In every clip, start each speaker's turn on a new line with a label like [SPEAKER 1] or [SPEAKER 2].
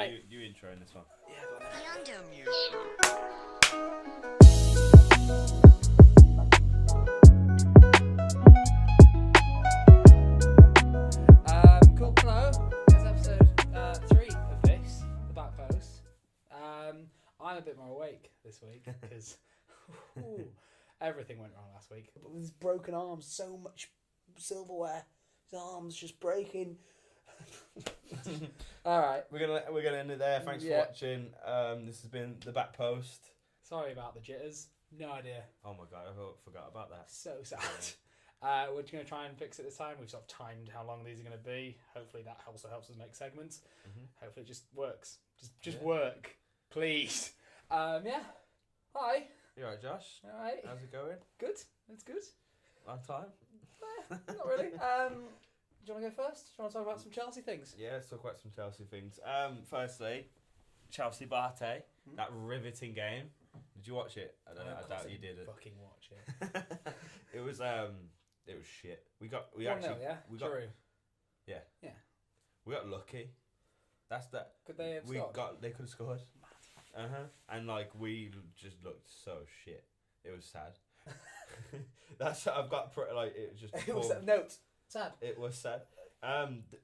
[SPEAKER 1] Right.
[SPEAKER 2] You intro in this one.
[SPEAKER 1] Yeah, go on then.
[SPEAKER 3] Yonder music.
[SPEAKER 1] Cool. Hello. It's episode 3 of this, the back post. I'm a bit more awake this week because everything went wrong last week. But with his broken arms, so much silverware, his arms just breaking. All right.
[SPEAKER 2] We're gonna end it there. Thanks for watching. This has been the back post.
[SPEAKER 1] Sorry about the jitters. No idea.
[SPEAKER 2] Oh my god, I forgot about that.
[SPEAKER 1] So sad. We're going to try and fix it this time. We've sort of timed how long these are going to be. Hopefully that also helps us make segments.
[SPEAKER 2] Mm-hmm.
[SPEAKER 1] Hopefully it just works. Just work, please. Yeah. Hi.
[SPEAKER 2] You alright, Josh?
[SPEAKER 1] All right.
[SPEAKER 2] How's it going?
[SPEAKER 1] Good. It's good.
[SPEAKER 2] Long time?
[SPEAKER 1] Not really. Do you want to go first? Do you want to talk about some Chelsea things?
[SPEAKER 2] Yeah, let's talk about some Chelsea things. Firstly, Chelsea BATE, that riveting game. Did you watch it? I don't know. I doubt you did it.
[SPEAKER 1] Fucking watch it.
[SPEAKER 2] It was shit. We 1-0,
[SPEAKER 1] yeah.
[SPEAKER 2] We got
[SPEAKER 1] True.
[SPEAKER 2] Yeah.
[SPEAKER 1] Yeah.
[SPEAKER 2] We got lucky. That's that.
[SPEAKER 1] Could they have scored?
[SPEAKER 2] They could have scored. And we just looked so shit. It was sad. That's I've got it was just.
[SPEAKER 1] It was note. Sad.
[SPEAKER 2] It was sad.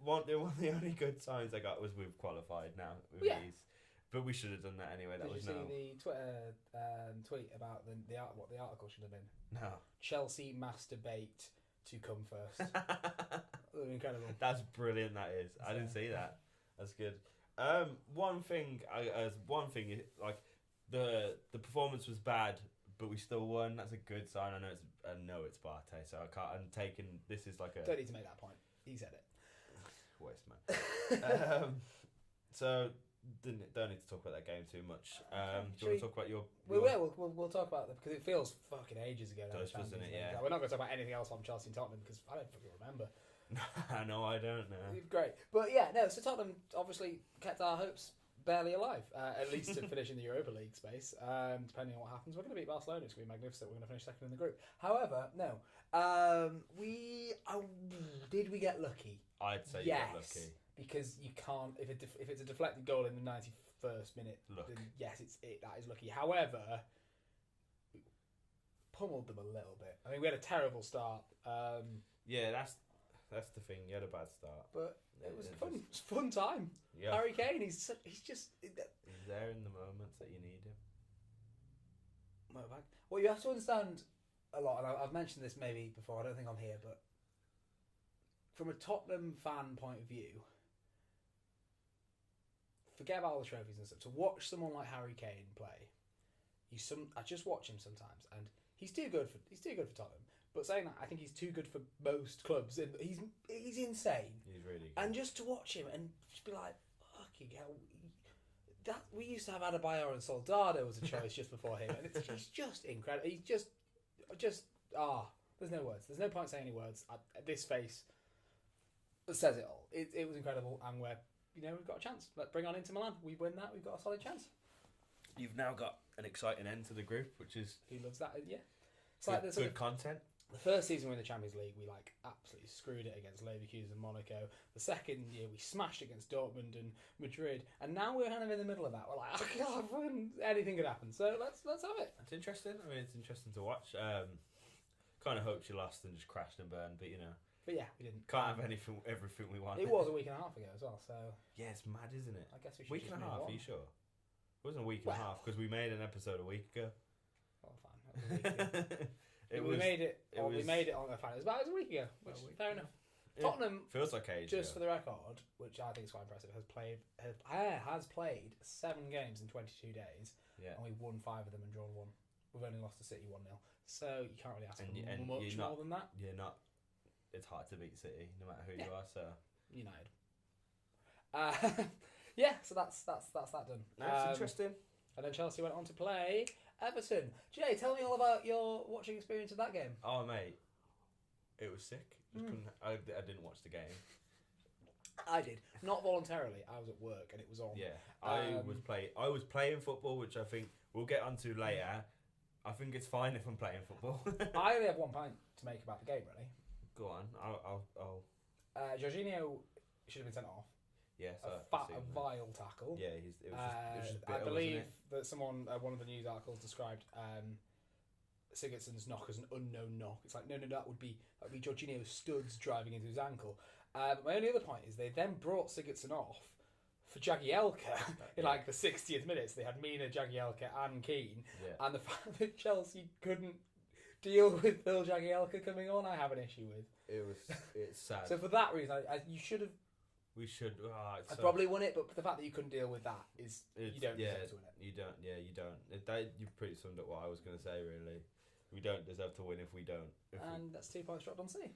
[SPEAKER 2] One of the only good signs I got was we've qualified now with these. But we should have done that anyway.
[SPEAKER 1] Did you see the Twitter tweet about what the article should have been?
[SPEAKER 2] No.
[SPEAKER 1] Chelsea masturbate to come first. Incredible.
[SPEAKER 2] That's brilliant. That is. I didn't see that. That's good. One thing, the performance was bad, but we still won. That's a good sign. I know it's BATE, so I can't. I'm taking this is like a.
[SPEAKER 1] Don't need to make that point. He said it.
[SPEAKER 2] Waste man. So. Don't need to talk about that game too much. Do you want to talk about your?
[SPEAKER 1] We'll talk about that because it feels fucking ages ago now.
[SPEAKER 2] Doesn't it? Yeah.
[SPEAKER 1] We're not going to talk about anything else on Chelsea and Tottenham because I don't fucking remember.
[SPEAKER 2] No, I don't know.
[SPEAKER 1] Great, but yeah, no. So Tottenham obviously kept our hopes barely alive, at least to finish in the Europa League space. Depending on what happens, we're going to beat Barcelona. It's going to be magnificent. We're going to finish second in the group. However, no. Did we get lucky?
[SPEAKER 2] I'd say you got lucky.
[SPEAKER 1] Because you can't, if it's a deflected goal in the 91st minute, then yes, that is lucky. However, we pummeled them a little bit. I mean, we had a terrible start.
[SPEAKER 2] Yeah, that's the thing. You had a bad start,
[SPEAKER 1] but it was fun. It was a fun time. Yeah. Harry Kane, he's just he's
[SPEAKER 2] there in the moments that you need him.
[SPEAKER 1] Well, you have to understand a lot, and I've mentioned this maybe before. I don't think I'm here, but from a Tottenham fan point of view. Forget about all the trophies and stuff. To watch someone like Harry Kane play, I just watch him sometimes, and he's too good for Tottenham. But saying that, I think he's too good for most clubs. He's insane.
[SPEAKER 2] He's really good.
[SPEAKER 1] And just to watch him and just be like, fucking hell. That we used to have Adebayor and Soldado as a choice just before him, and it's just incredible. He's just there's no words. There's no point saying any words. This face says it all. It was incredible, and we've got a chance. Let's bring on Inter Milan. We win that, we've got a solid chance.
[SPEAKER 2] You've now got an exciting end to the group, which is...
[SPEAKER 1] Who loves that? Yeah. It's
[SPEAKER 2] good,
[SPEAKER 1] like the
[SPEAKER 2] good content.
[SPEAKER 1] The first season we were in the Champions League, we absolutely screwed it against Leverkusen and Monaco. The second year, we smashed against Dortmund and Madrid. And now we're kind of in the middle of that. We're like, oh God, anything could happen. So let's have it.
[SPEAKER 2] It's interesting. I mean, it's interesting to watch. Kind of hoped you lost and just crashed and burned, but you know...
[SPEAKER 1] But yeah, we didn't.
[SPEAKER 2] Can't have everything we want.
[SPEAKER 1] It was a week and a half ago as well, so...
[SPEAKER 2] Yeah, it's mad, isn't it?
[SPEAKER 1] I guess we should
[SPEAKER 2] Week and a half, are you sure? It wasn't a week and a half, because we made an episode a week ago.
[SPEAKER 1] Oh, fine. That was a week ago. We made it on fine. It was a week ago, which fair enough. Yeah. Tottenham...
[SPEAKER 2] Feels like ages
[SPEAKER 1] Just
[SPEAKER 2] ago.
[SPEAKER 1] for the record, which I think is quite impressive, has played 7 games in 22 days, and we've won 5 of them and drawn 1. We've only lost to City 1-0. So you can't really ask for much more than that.
[SPEAKER 2] You're not... It's hard to beat City, no matter who you are. So
[SPEAKER 1] United. Yeah, so that's that done.
[SPEAKER 2] That's interesting.
[SPEAKER 1] And then Chelsea went on to play Everton. Jay, tell me all about your watching experience of that game.
[SPEAKER 2] Oh mate, it was sick. I didn't watch the game.
[SPEAKER 1] I did, not voluntarily. I was at work and it was on.
[SPEAKER 2] Yeah, I was playing football, which I think we'll get onto later. I think it's fine if I'm playing football.
[SPEAKER 1] I only have one point to make about the game, really.
[SPEAKER 2] Go on, I'll.
[SPEAKER 1] Jorginho should have been sent off.
[SPEAKER 2] Yes,
[SPEAKER 1] a vile tackle.
[SPEAKER 2] Yeah, it was just bitter,
[SPEAKER 1] I believe
[SPEAKER 2] wasn't
[SPEAKER 1] that someone, one of the news articles described Sigurdsson's knock as an unknown knock. It's like, no, that would be Jorginho's studs driving into his ankle. My only other point is they then brought Sigurdsson off for Jagielka in like the 60th minute. So they had Mina, Jagielka and Keane.
[SPEAKER 2] Yeah.
[SPEAKER 1] And the fact that Chelsea couldn't deal with Phil Jagielka coming on, I have an issue with.
[SPEAKER 2] It's sad.
[SPEAKER 1] So for that reason, you should have.
[SPEAKER 2] We should.
[SPEAKER 1] I probably won it, but the fact that you couldn't deal with that is you don't deserve to win it.
[SPEAKER 2] You don't. Yeah, you don't. You pretty summed up what I was going to say. Really, we don't deserve to win if we don't.
[SPEAKER 1] That's 2 points dropped on City.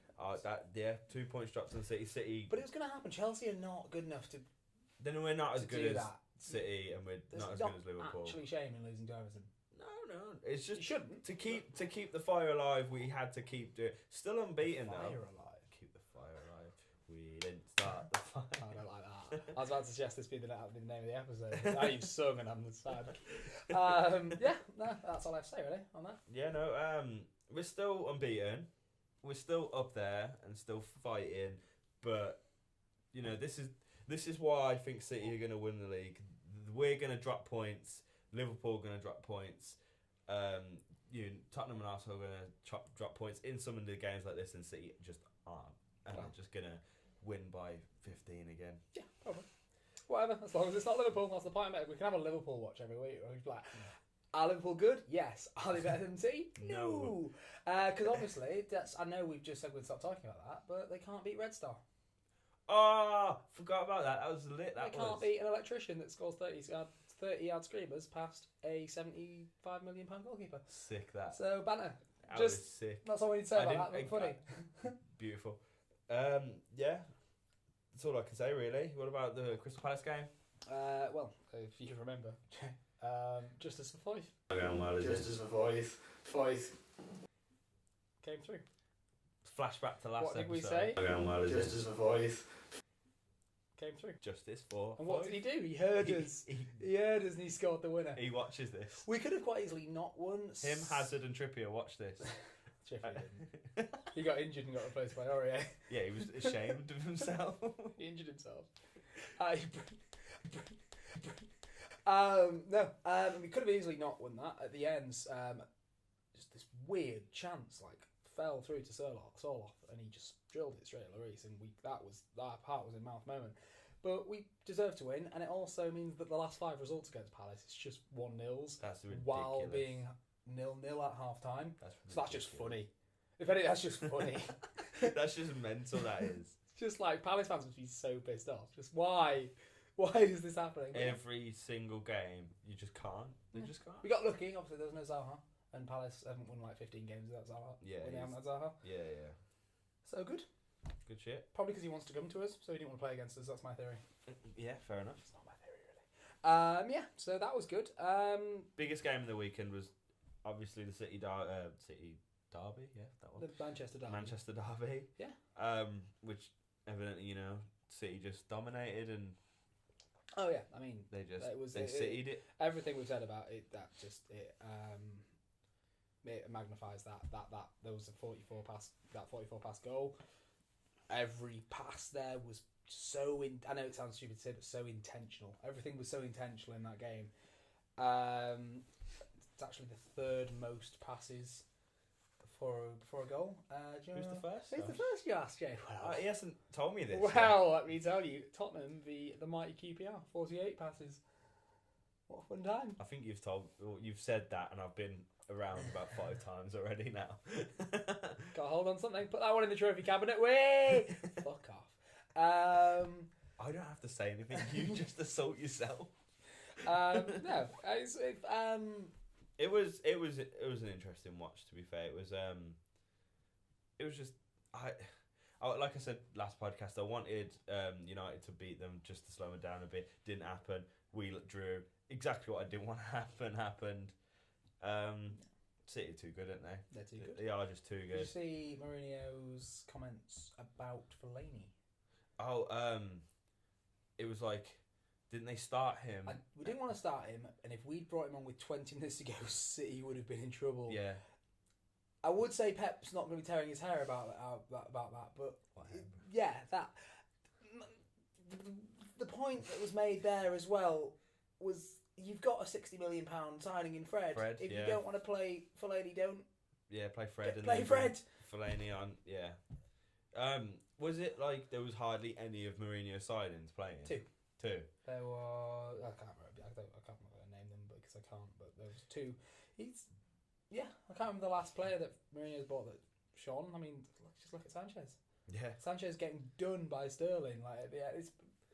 [SPEAKER 2] 2 points dropped on City. City.
[SPEAKER 1] But it was going to happen. Chelsea are not good enough to.
[SPEAKER 2] Then we're not as good as
[SPEAKER 1] that.
[SPEAKER 2] City, and we're not as good as Liverpool.
[SPEAKER 1] Actually, shame in losing to Everton.
[SPEAKER 2] No. It's just
[SPEAKER 1] you shouldn't
[SPEAKER 2] to keep the fire alive. We had to keep doing. Still unbeaten though.
[SPEAKER 1] Fire alive.
[SPEAKER 2] Keep the fire alive. We didn't start the fire.
[SPEAKER 1] I don't like that. I was about to suggest this be the name of the episode. But now you've sung and I'm sad. That's all I have to say really on that.
[SPEAKER 2] Yeah, no. We're still unbeaten. We're still up there and still fighting. But this is why I think City are going to win the league. We're going to drop points. Liverpool are going to drop points. Tottenham and Arsenal are going to drop points in some of the games like this, and City just aren't. And they're just going to win by 15 again.
[SPEAKER 1] Yeah, probably. Whatever, as long as it's not Liverpool, that's the point. We can have a Liverpool watch every week. Where we'd be like, are Liverpool good? Yes. Are they better than City? No. Because obviously, I know we've just said we'd stop talking about that, but they can't beat Red Star.
[SPEAKER 2] Oh, forgot about that. That was lit.
[SPEAKER 1] They can't beat an electrician that scores 30-yard screamers past a £75 million goalkeeper.
[SPEAKER 2] Sick that.
[SPEAKER 1] So, banter.
[SPEAKER 2] That was sick.
[SPEAKER 1] That's all we need to say about that. Look funny.
[SPEAKER 2] Beautiful. Yeah. That's all I can say, really. What about the Crystal Palace game?
[SPEAKER 1] Well, if you remember, Justice for Foyth.
[SPEAKER 2] Justice
[SPEAKER 1] for Foyth. Foyth came through.
[SPEAKER 2] Flashback to last episode.
[SPEAKER 1] What did we say? Justice for Foyth came through.
[SPEAKER 2] Justice for
[SPEAKER 1] And what
[SPEAKER 2] Foyth.
[SPEAKER 1] did he do? He heard us. He heard us and he scored the winner.
[SPEAKER 2] He watches this.
[SPEAKER 1] We could have quite easily not won.
[SPEAKER 2] Him, Hazard and Trippier watch this.
[SPEAKER 1] Trippier didn't. He got injured and got replaced by Aurier.
[SPEAKER 2] Yeah, he was ashamed of himself.
[SPEAKER 1] He injured himself. We could have easily not won that at the end. Just this weird chance, fell through to Soloff, and he just drilled it straight at Lloris, and that part was in mouth moment. But we deserve to win, and it also means that the last 5 results against Palace, it's just 1-0s.
[SPEAKER 2] That's ridiculous.
[SPEAKER 1] While being 0-0 at half time.
[SPEAKER 2] So
[SPEAKER 1] that's just funny. If anything, that's just funny.
[SPEAKER 2] That's just mental, that is.
[SPEAKER 1] Just Palace fans must be so pissed off. Just why? Why is this happening?
[SPEAKER 2] Every single game, you just can't. They just can't.
[SPEAKER 1] We got lucky, obviously there was no Zaha, and Palace haven't won 15 games without Zaha.
[SPEAKER 2] Yeah.
[SPEAKER 1] When they haven't had Zaha.
[SPEAKER 2] Yeah.
[SPEAKER 1] So good.
[SPEAKER 2] Good shit.
[SPEAKER 1] Probably because he wants to come to us, so he didn't want to play against us. That's my theory.
[SPEAKER 2] Yeah, fair enough.
[SPEAKER 1] It's not my theory, really. So that was good.
[SPEAKER 2] Biggest game of the weekend was obviously the City Derby. Yeah, that one.
[SPEAKER 1] The Manchester Derby.
[SPEAKER 2] Manchester Derby.
[SPEAKER 1] Yeah.
[SPEAKER 2] Which evidently, City just dominated and.
[SPEAKER 1] Oh yeah, I mean
[SPEAKER 2] they City'd it.
[SPEAKER 1] Everything we've said about it, it magnifies that there was a 44 pass goal. Every pass there was I know it sounds stupid to say, but so intentional. Everything was so intentional in that game. It's actually the 3rd most passes for a goal.
[SPEAKER 2] Who's the first?
[SPEAKER 1] Who's the first, you ask, Jay? Well,
[SPEAKER 2] he hasn't told me this.
[SPEAKER 1] Well, let me tell you, Tottenham, the mighty QPR, 48 passes. What a fun time!
[SPEAKER 2] I think you've said that, and I've been around about 5 times already now.
[SPEAKER 1] Got a hold on something. Put that one in the trophy cabinet. Way. Fuck off.
[SPEAKER 2] I don't have to say anything. You just assault yourself.
[SPEAKER 1] No.
[SPEAKER 2] It was an interesting watch. To be fair, it was just I like I said last podcast. I wanted United to beat them just to slow them down a bit. Didn't happen. We drew. Exactly what I didn't want to happened. City are too good, aren't they?
[SPEAKER 1] They're too good.
[SPEAKER 2] They are just too good.
[SPEAKER 1] Did you see Mourinho's comments about Fellaini?
[SPEAKER 2] Oh, it was didn't they start him?
[SPEAKER 1] We didn't want to start him, and if we'd brought him on with 20 minutes to go, City would have been in trouble.
[SPEAKER 2] Yeah.
[SPEAKER 1] I would say Pep's not going to be tearing his hair about that, but the point that was made there as well was you've got a £60 million signing in Fred. If you don't want to play Fellaini, don't.
[SPEAKER 2] Yeah, play Fred. And
[SPEAKER 1] play
[SPEAKER 2] then
[SPEAKER 1] Fred.
[SPEAKER 2] Fellaini on. Yeah. Was it like there was hardly any of Mourinho's signings playing?
[SPEAKER 1] Two.
[SPEAKER 2] There
[SPEAKER 1] were. I can't remember. I can't name them because I can't. But there was two. I can't remember the last player that Mourinho's bought that shone. I mean, just look at Sanchez.
[SPEAKER 2] Yeah.
[SPEAKER 1] Sanchez getting done by Sterling. Like, yeah, it's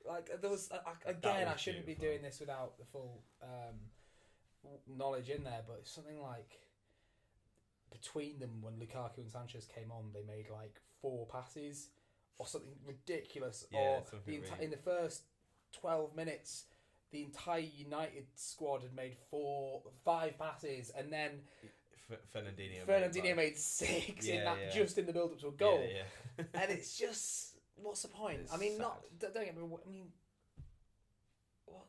[SPEAKER 1] like there was again. I shouldn't be doing this without the full knowledge in there, but it's something like between them when Lukaku and Sanchez came on, they made like 4 passes or something ridiculous.
[SPEAKER 2] Yeah,
[SPEAKER 1] or in the first 12 minutes, the entire United squad had made 5 passes, and then Fernandinho made 6 just in the build up to a goal.
[SPEAKER 2] Yeah.
[SPEAKER 1] And it's just, what's the point?
[SPEAKER 2] It's
[SPEAKER 1] I mean,
[SPEAKER 2] sad.
[SPEAKER 1] don't get me wrong. I mean, what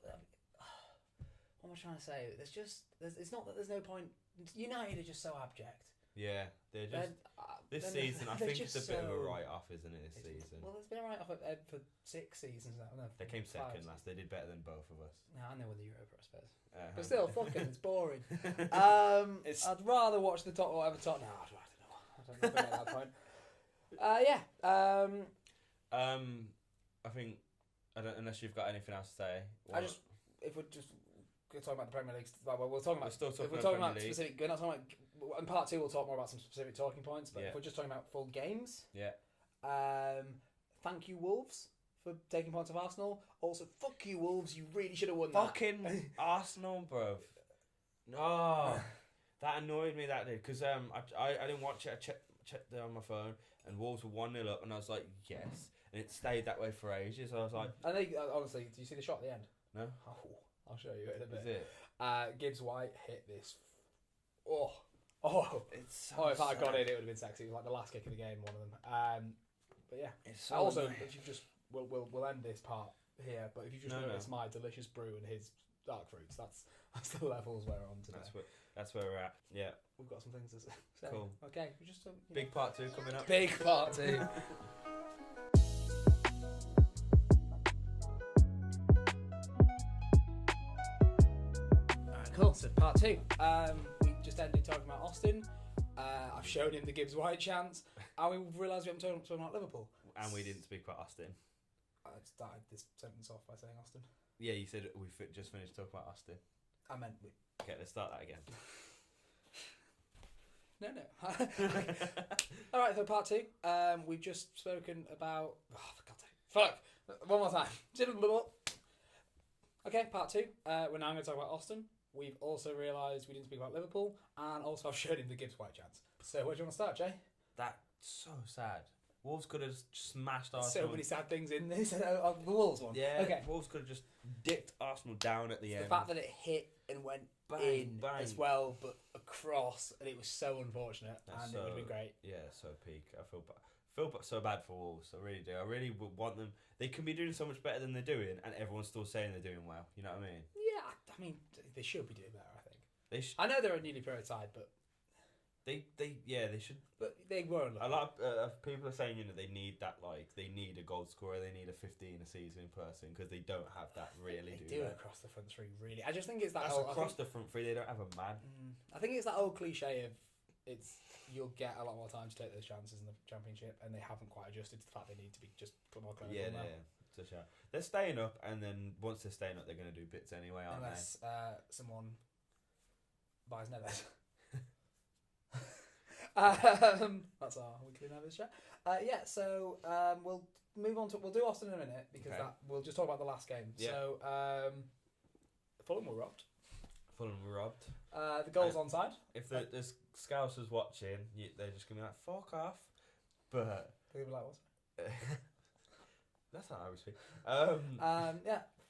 [SPEAKER 1] am I trying to say? It's not that there's no point. United are just so abject.
[SPEAKER 2] Yeah, they're just this season. I think it's a bit of a write-off, isn't it? This season.
[SPEAKER 1] Well, it's been a write-off for 6 seasons now. No,
[SPEAKER 2] they came second last. They did better than both of us.
[SPEAKER 1] Yeah, I know whether you're over, I suppose. But still, fucking, it's boring. I'd rather watch the top whatever top. No, I don't know at that point.
[SPEAKER 2] I think unless you've got anything else to say.
[SPEAKER 1] If we're just talking about the Premier League, we're talking about.
[SPEAKER 2] Still talking
[SPEAKER 1] if we're
[SPEAKER 2] about
[SPEAKER 1] talking about
[SPEAKER 2] Premier League.
[SPEAKER 1] specific, we're not talking about. In part 2, we'll talk more about some specific talking points. But
[SPEAKER 2] Yeah.
[SPEAKER 1] if we're just talking about full games,
[SPEAKER 2] Yeah.
[SPEAKER 1] Thank you, Wolves, for taking points of Arsenal. Also, fuck you, Wolves. You really should have won that.
[SPEAKER 2] Fucking Arsenal, bro. No, that annoyed me that day because I didn't watch it. I checked it on my phone and Wolves were 1-0 up and I was like yes, and it stayed that way for ages. I was like,
[SPEAKER 1] I think honestly, do you see the shot at the end?
[SPEAKER 2] No.
[SPEAKER 1] Oh, I'll show you it in a bit.
[SPEAKER 2] Is it?
[SPEAKER 1] Gibbs White hit this.
[SPEAKER 2] It's so
[SPEAKER 1] If I got
[SPEAKER 2] sad.
[SPEAKER 1] it would have been sexy. It was like the last kick of the game, one of them. But yeah.
[SPEAKER 2] It's so
[SPEAKER 1] Also,
[SPEAKER 2] annoying.
[SPEAKER 1] if you just we'll end this part here. But if you just notice my delicious brew and his dark fruits, that's the levels we're on today.
[SPEAKER 2] That's where we're at. Yeah.
[SPEAKER 1] We've got some things to say.
[SPEAKER 2] Cool.
[SPEAKER 1] Okay, we just
[SPEAKER 2] Big part 2 coming up.
[SPEAKER 1] Big part 2. Alright, cool. So part 2. We just ended talking about Austin. I've shown him the Gibbs White chance, and we've realised we haven't talked about Liverpool.
[SPEAKER 2] And we didn't speak about Austin.
[SPEAKER 1] I started this sentence off by saying Austin.
[SPEAKER 2] Yeah, you said we just finished talking about Austin.
[SPEAKER 1] I meant we.
[SPEAKER 2] Okay, let's start that again.
[SPEAKER 1] No. All right, for part 2, we've just spoken about. Oh, for God's sake! Fuck! One more time. Okay, part 2. We're now going to talk about Austin. We've also realised we didn't speak about Liverpool, and also I've showed him the Gibbs White chance. So where do you want to start, Jay?
[SPEAKER 2] That's so sad. Wolves could have smashed
[SPEAKER 1] There's
[SPEAKER 2] Arsenal.
[SPEAKER 1] so many sad things in this. The Wolves one.
[SPEAKER 2] Yeah.
[SPEAKER 1] Okay.
[SPEAKER 2] Wolves could have just dipped Arsenal down at the end.
[SPEAKER 1] The fact that it hit and went in as well, but across, and it was so unfortunate, and it would have been great.
[SPEAKER 2] Yeah, so peak. I feel so bad for Wolves. I really do. I really would want them. They can be doing so much better than they're doing, and everyone's still saying they're doing well. You know what I mean?
[SPEAKER 1] Yeah, I mean they should be doing better. I think. I know they're a newly promoted side, but
[SPEAKER 2] they should.
[SPEAKER 1] But they weren't.
[SPEAKER 2] A lot of people are saying they need that, they need a goal scorer, they need a 15 a season person because they don't have that really.
[SPEAKER 1] They do across the front three really. I just think it's that
[SPEAKER 2] across the front three. They don't have a man.
[SPEAKER 1] I think it's that old cliche of you'll get a lot more time to take those chances in the Championship, and they haven't quite adjusted to the fact they need to be just put more clever.
[SPEAKER 2] Yeah. It's a shout. They're staying up, and then once they're staying up, they're going to do bits anyway, aren't
[SPEAKER 1] Unless someone buys Neves. That's our weekly Neves chat. So we'll move on to. We'll do Austin in a minute because we'll just talk about the last game.
[SPEAKER 2] Yeah.
[SPEAKER 1] So Fulham were robbed. The goal's onside.
[SPEAKER 2] If the Scousers watching, they're just going to be like, fuck off. But
[SPEAKER 1] They'll be like, what's
[SPEAKER 2] that's not how we speak.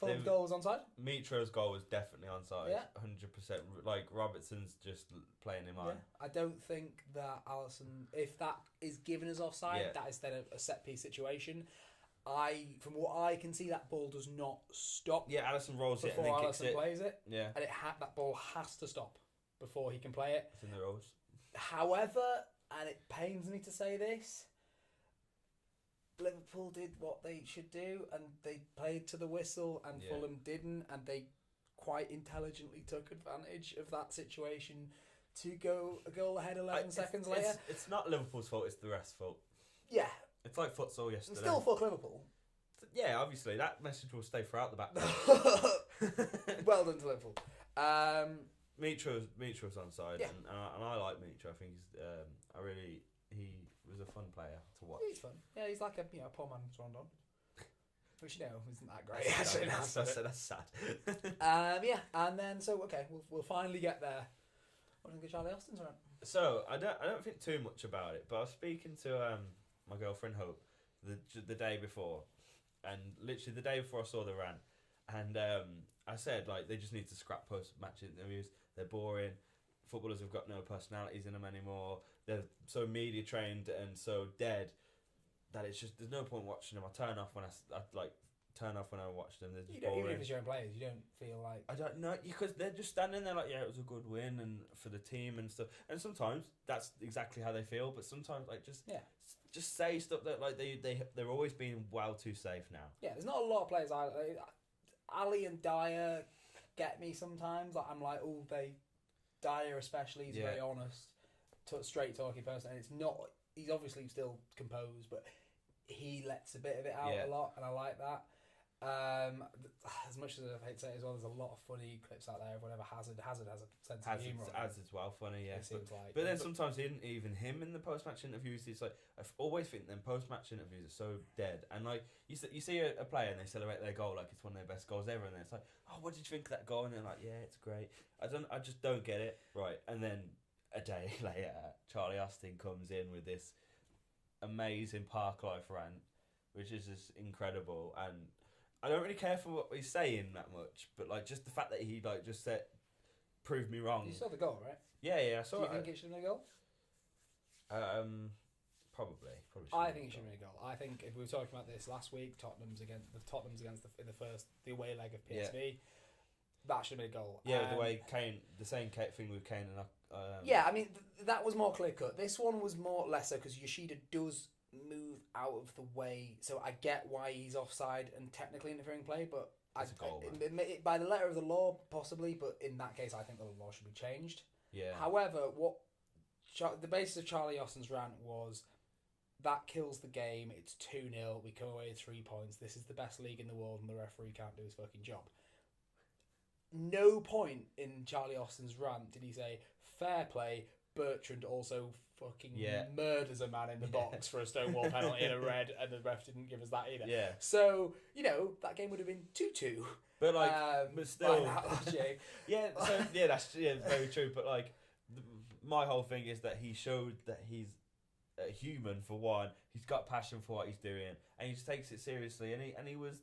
[SPEAKER 1] Fulham's goal was onside.
[SPEAKER 2] Mitro's goal was definitely onside.
[SPEAKER 1] Yeah.
[SPEAKER 2] 100%. Like, Robertson's just playing him on.
[SPEAKER 1] Yeah. I don't think that Alisson, if that is given as offside, that is then a set piece situation. From what I can see, that ball does not stop.
[SPEAKER 2] Yeah, Alisson rolls it and
[SPEAKER 1] before
[SPEAKER 2] then kicks
[SPEAKER 1] Alisson
[SPEAKER 2] it.
[SPEAKER 1] plays it.
[SPEAKER 2] Yeah.
[SPEAKER 1] And that ball has to stop before he can play it.
[SPEAKER 2] It's in the rules.
[SPEAKER 1] However, and it pains me to say this, Liverpool did what they should do, and they played to the whistle, and Fulham didn't, and they quite intelligently took advantage of that situation to go a goal ahead 11 seconds later.
[SPEAKER 2] It's not Liverpool's fault, it's the ref's fault.
[SPEAKER 1] Yeah.
[SPEAKER 2] It's like futsal yesterday.
[SPEAKER 1] And still fuck Liverpool.
[SPEAKER 2] Yeah, obviously, that message will stay throughout the back.
[SPEAKER 1] Well done to Liverpool.
[SPEAKER 2] Mitro's on side, and I like Mitro. I think he was a fun player to watch.
[SPEAKER 1] He's fun. Yeah, he's like a poor man's Rondon. Which isn't that great. Actually,
[SPEAKER 2] that's sad.
[SPEAKER 1] And then we'll finally get there. What do you think of Charlie Austin's rant?
[SPEAKER 2] So I don't think too much about it, but I was speaking to my girlfriend Hope the day before, and literally the day before I saw the rant, and I said like they just need to scrap post-match interviews. They're boring. Footballers have got no personalities in them anymore. They're so media trained and so dead that it's just there's no point watching them. I turn off when I watch them. They're just boring.
[SPEAKER 1] Even if it's your own players, you don't feel like
[SPEAKER 2] I don't know because they're just standing there like it was a good win and for the team and stuff. And sometimes that's exactly how they feel, but sometimes just say stuff that like they're always being well too safe now. Yeah,
[SPEAKER 1] there's not a lot of players. Ali and Dyer get me sometimes. Like I'm like, oh, Dyer especially. He's a very honest, straight talking person, and it's not. He's obviously still composed, but he lets a bit of it out a lot, and I like that. As much as I hate to say it as well, there's a lot of funny clips out there. Whatever Hazard has a sense of humour.
[SPEAKER 2] Hazard's well funny, yeah. But then sometimes even him in the post-match interviews, it's like I always think them post-match interviews are so dead. And like you see a player and they celebrate their goal like it's one of their best goals ever, and it's like, oh, what did you think of that goal? And they're like, yeah, it's great. I just don't get it, right? And then a day later, Charlie Austin comes in with this amazing park life rant, which is just incredible. And I don't really care for what he's saying that much, but like just the fact that he like just said, proved me wrong.
[SPEAKER 1] You saw the goal, right?
[SPEAKER 2] Yeah, I saw it.
[SPEAKER 1] Do you think it should have been a goal?
[SPEAKER 2] Probably.
[SPEAKER 1] I think it should have been a goal. I think if we were talking about this last week, Tottenham's against the away leg of PSV. That should have been a goal.
[SPEAKER 2] Yeah, the way the same thing with Kane and
[SPEAKER 1] I mean that was more clear cut. This one was more lesser because Yoshida does move out of the way, so I get why he's offside and technically interfering play, but by the letter of the law possibly, but in that case I think the law should be changed.
[SPEAKER 2] Yeah.
[SPEAKER 1] However, the basis of Charlie Austin's rant was that kills the game. It's 2-0. We come away with 3 points. This is the best league in the world, and the referee can't do his fucking job. No point in Charlie Austin's rant did he say fair play. Bertrand also fucking murders a man in the box for a stonewall penalty and a red, and the ref didn't give us that either.
[SPEAKER 2] Yeah.
[SPEAKER 1] So that game would have been 2-2.
[SPEAKER 2] But like, but still,
[SPEAKER 1] that's
[SPEAKER 2] very true. But like, my whole thing is that he showed that he's a human for one. He's got passion for what he's doing, and he just takes it seriously. And he was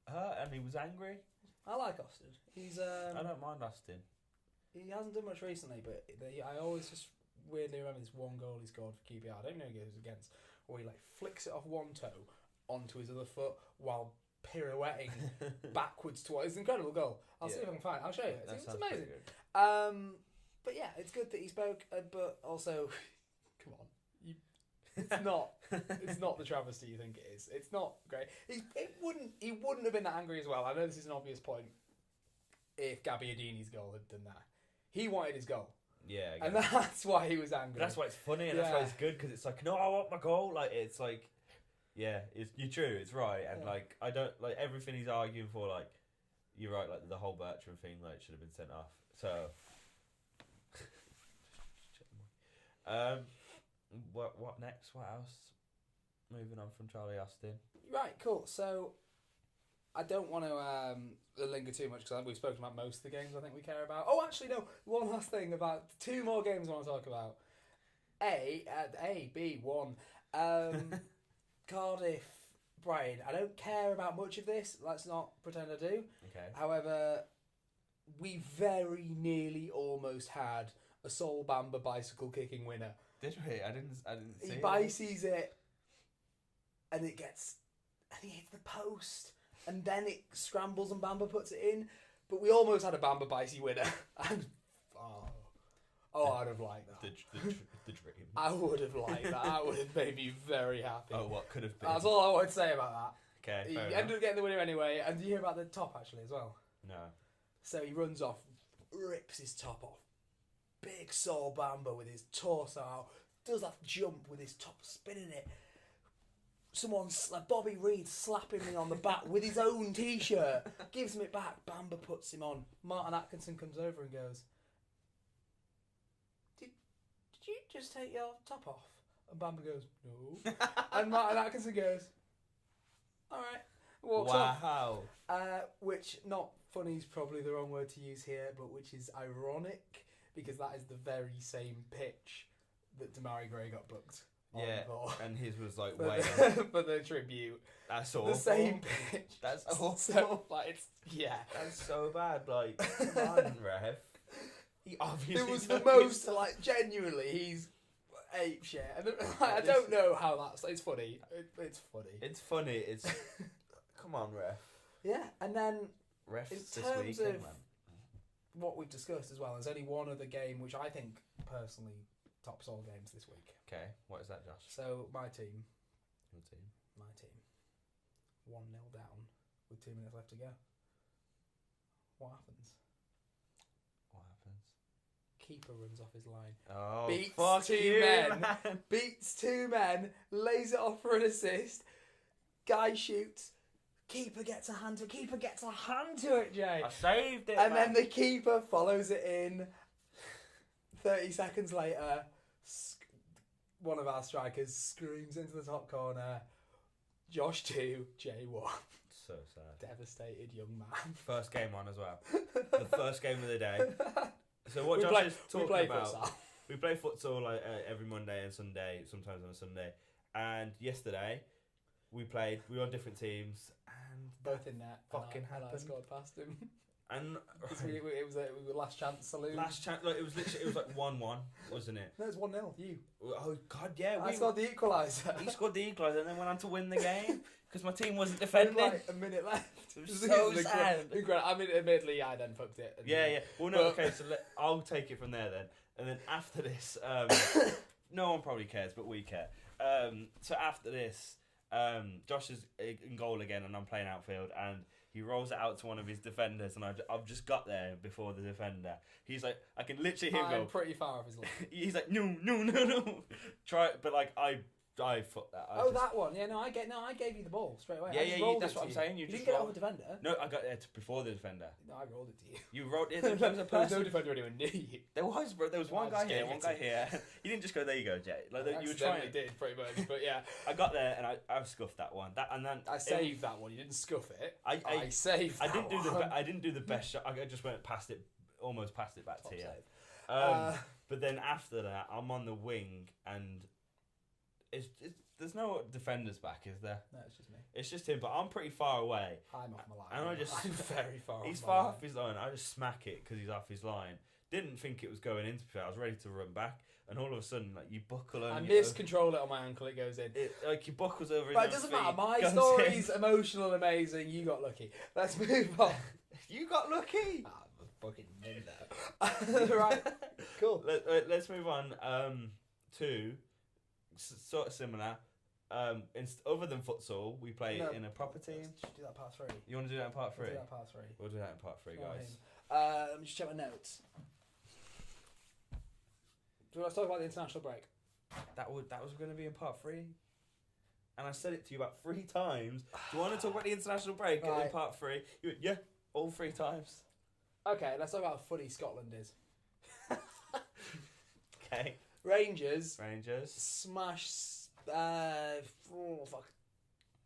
[SPEAKER 2] hurt, and he was angry.
[SPEAKER 1] I like Austin. He's
[SPEAKER 2] I don't mind Austin.
[SPEAKER 1] He hasn't done much recently, but I always just weirdly remember this one goal he scored for QPR. I don't know who it was against, where he like flicks it off one toe onto his other foot while pirouetting backwards towards. It's an incredible goal. I'll see if I can find it. I'll show you. It's amazing. But yeah, it's good that he spoke, but also, come on, it's not the travesty you think it is. It's not great. He wouldn't have been that angry as well. I know this is an obvious point. If Gabbiadini's goal had done that, he wanted his goal.
[SPEAKER 2] Yeah,
[SPEAKER 1] and that's why he was angry.
[SPEAKER 2] But that's why it's funny, and that's why it's good, because it's like, no, I want my goal. Like it's like, you're true. It's right, and like I don't like everything he's arguing for. Like you're right. Like the whole Bertrand thing, like should have been sent off. So, what next? What else? Moving on from Charlie Austin.
[SPEAKER 1] Right, cool. So, I don't want to linger too much because we've spoken about most of the games I think we care about. Oh, actually, no. One last thing about 2 more games I want to talk about. B, 1. Cardiff, Brighton. I don't care about much of this. Let's not pretend I do.
[SPEAKER 2] Okay.
[SPEAKER 1] However, we very nearly almost had a Sol Bamba bicycle kicking winner.
[SPEAKER 2] Did we? I didn't see it.
[SPEAKER 1] He bicycles it, and it gets, I think it hits the post, and then it scrambles and Bamba puts it in. But we almost had a Bamba Bicey winner. And Oh, I'd have liked that.
[SPEAKER 2] The dream.
[SPEAKER 1] I would have liked that. That would have made me very happy.
[SPEAKER 2] Oh, what could have been?
[SPEAKER 1] That's all I wanted to say about that.
[SPEAKER 2] Okay,
[SPEAKER 1] He
[SPEAKER 2] fair
[SPEAKER 1] ended
[SPEAKER 2] enough.
[SPEAKER 1] up getting the winner anyway. And do you hear about the top actually as well?
[SPEAKER 2] No.
[SPEAKER 1] So he runs off, rips his top off. Big Sol Bamba with his torso out. Does that jump with his top spinning it. Someone's like Bobby Reed slapping me on the back with his own t-shirt. Gives him it back. Bamba puts him on. Martin Atkinson comes over and goes, Did you just take your top off? And Bamba goes, no. And Martin Atkinson goes, alright. Walks off.
[SPEAKER 2] Wow.
[SPEAKER 1] Which, not funny is probably the wrong word to use here, but which is ironic because that is the very same pitch that Damari Gray got booked.
[SPEAKER 2] Yeah,
[SPEAKER 1] for.
[SPEAKER 2] and his was like
[SPEAKER 1] For
[SPEAKER 2] way
[SPEAKER 1] the, for the tribute.
[SPEAKER 2] That's awful.
[SPEAKER 1] The same pitch.
[SPEAKER 2] That's awful.
[SPEAKER 1] So, like, it's, yeah.
[SPEAKER 2] That's so bad. Like, come on, ref. He obviously.
[SPEAKER 1] It was the
[SPEAKER 2] took
[SPEAKER 1] most, like, genuinely, he's ape shit. And I don't know how that's, it's funny. It's funny.
[SPEAKER 2] It's funny. It's. Come on, ref.
[SPEAKER 1] Yeah, and then
[SPEAKER 2] Refs
[SPEAKER 1] in
[SPEAKER 2] this
[SPEAKER 1] terms
[SPEAKER 2] weekend,
[SPEAKER 1] of
[SPEAKER 2] man.
[SPEAKER 1] what we've discussed as well, there's only one other game which I think personally tops all games this week.
[SPEAKER 2] Okay, what is that, Josh?
[SPEAKER 1] So my team,
[SPEAKER 2] Your team.
[SPEAKER 1] 1-0 down with 2 minutes left to go. What happens?
[SPEAKER 2] What happens?
[SPEAKER 1] Keeper runs off his line.
[SPEAKER 2] Oh,
[SPEAKER 1] Beats
[SPEAKER 2] fuck
[SPEAKER 1] 2
[SPEAKER 2] you,
[SPEAKER 1] men.
[SPEAKER 2] man.
[SPEAKER 1] Beats 2 men, lays it off for an assist. Guy shoots. Keeper gets a hand to it, Jay.
[SPEAKER 2] I saved it,
[SPEAKER 1] And
[SPEAKER 2] man.
[SPEAKER 1] then the keeper follows it in. 30 seconds later, one of our strikers screams into the top corner. Josh 2, Jay 1.
[SPEAKER 2] So sad.
[SPEAKER 1] Devastated young man.
[SPEAKER 2] First game on as well. The first game of the day. So what
[SPEAKER 1] We
[SPEAKER 2] Josh
[SPEAKER 1] play-
[SPEAKER 2] is
[SPEAKER 1] we
[SPEAKER 2] talking
[SPEAKER 1] play
[SPEAKER 2] about...
[SPEAKER 1] futsal.
[SPEAKER 2] We play futsal like every Monday and Sunday, sometimes on a Sunday. And yesterday, we were on different teams, and
[SPEAKER 1] Both in net.
[SPEAKER 2] fucking
[SPEAKER 1] and I
[SPEAKER 2] happened.
[SPEAKER 1] scored past him.
[SPEAKER 2] And
[SPEAKER 1] it was a last chance saloon.
[SPEAKER 2] last chance, like it was literally, it was like 1-1, wasn't it?
[SPEAKER 1] No, it's 1-0. You.
[SPEAKER 2] Oh God, yeah,
[SPEAKER 1] I scored the equaliser.
[SPEAKER 2] he scored the equaliser and then went on to win the game because my team wasn't
[SPEAKER 1] With
[SPEAKER 2] defending.
[SPEAKER 1] like a minute left.
[SPEAKER 2] It was so sad.
[SPEAKER 1] Incredible. I mean, admittedly, I then fucked it. And
[SPEAKER 2] Yeah. Well, no,
[SPEAKER 1] But-
[SPEAKER 2] okay, so I'll take it from there then. And then after this, no one probably cares, but we care. So after this, Josh is in goal again, and I'm playing outfield, and he rolls it out to one of his defenders, and I've just got there before the defender. He's like, I can literally hear him
[SPEAKER 1] I'm
[SPEAKER 2] go.
[SPEAKER 1] pretty far off his line.
[SPEAKER 2] He's like, no. Try it, but like I fucked that.
[SPEAKER 1] That one. Yeah, I gave you the ball straight away.
[SPEAKER 2] Yeah,
[SPEAKER 1] I just
[SPEAKER 2] yeah,
[SPEAKER 1] rolled
[SPEAKER 2] that's
[SPEAKER 1] it
[SPEAKER 2] what
[SPEAKER 1] to
[SPEAKER 2] I'm
[SPEAKER 1] you.
[SPEAKER 2] saying, you
[SPEAKER 1] You
[SPEAKER 2] just
[SPEAKER 1] didn't get it
[SPEAKER 2] rolled.
[SPEAKER 1] off a defender.
[SPEAKER 2] No, I got there before the defender.
[SPEAKER 1] No, I rolled it to you.
[SPEAKER 2] You rolled it. There was a
[SPEAKER 1] There was no
[SPEAKER 2] person.
[SPEAKER 1] defender anywhere near you.
[SPEAKER 2] There was, bro. There was
[SPEAKER 1] I
[SPEAKER 2] one
[SPEAKER 1] just
[SPEAKER 2] guy here,
[SPEAKER 1] gave
[SPEAKER 2] one
[SPEAKER 1] it
[SPEAKER 2] guy
[SPEAKER 1] to
[SPEAKER 2] here. You didn't just go, there you go, Jay. Like
[SPEAKER 1] I
[SPEAKER 2] you were trying.
[SPEAKER 1] did pretty much, but yeah.
[SPEAKER 2] I got there and I scuffed that one. And then
[SPEAKER 1] I saved that one. You didn't scuff it.
[SPEAKER 2] I
[SPEAKER 1] saved.
[SPEAKER 2] I didn't
[SPEAKER 1] that
[SPEAKER 2] do
[SPEAKER 1] one.
[SPEAKER 2] I didn't do the best shot. I just went past it, almost past it back
[SPEAKER 1] Top
[SPEAKER 2] to you.
[SPEAKER 1] save.
[SPEAKER 2] But then after that, I'm on the wing and it's there's no defenders back, is there?
[SPEAKER 1] No, it's just me.
[SPEAKER 2] It's just him, but I'm pretty far away.
[SPEAKER 1] I'm off my line.
[SPEAKER 2] And I just-
[SPEAKER 1] I'm very far.
[SPEAKER 2] He's
[SPEAKER 1] off my
[SPEAKER 2] far
[SPEAKER 1] line.
[SPEAKER 2] off his line. I just smack it because he's off his line. Didn't think it was going into play. I was ready to run back, and all of a sudden, like you buckle
[SPEAKER 1] I
[SPEAKER 2] on.
[SPEAKER 1] miscontrol it on my ankle. It goes in.
[SPEAKER 2] Like your buckles over.
[SPEAKER 1] But it
[SPEAKER 2] his
[SPEAKER 1] doesn't
[SPEAKER 2] own
[SPEAKER 1] matter.
[SPEAKER 2] feet,
[SPEAKER 1] My
[SPEAKER 2] goes
[SPEAKER 1] story's
[SPEAKER 2] in.
[SPEAKER 1] emotional and amazing. You got lucky. Let's move on.
[SPEAKER 2] You got lucky.
[SPEAKER 1] Fucking that. Right. Cool.
[SPEAKER 2] Let's move on to sort of similar. Other than futsal, we play
[SPEAKER 1] No,
[SPEAKER 2] in a proper team.
[SPEAKER 1] Let's do that part 3.
[SPEAKER 2] You want to do that in part 3?
[SPEAKER 1] We'll do that part 3.
[SPEAKER 2] We'll do that in part 3,
[SPEAKER 1] Go on
[SPEAKER 2] guys.
[SPEAKER 1] in. Let me just check my notes. So let's talk about the international break.
[SPEAKER 2] That was going to be in part 3, and I said it to you about 3 times. Do you want to talk about the international break in
[SPEAKER 1] Right.
[SPEAKER 2] part 3? You went, yeah, all 3 times.
[SPEAKER 1] Okay, let's talk about how funny Scotland is.
[SPEAKER 2] Okay.
[SPEAKER 1] Rangers smash. Fuck.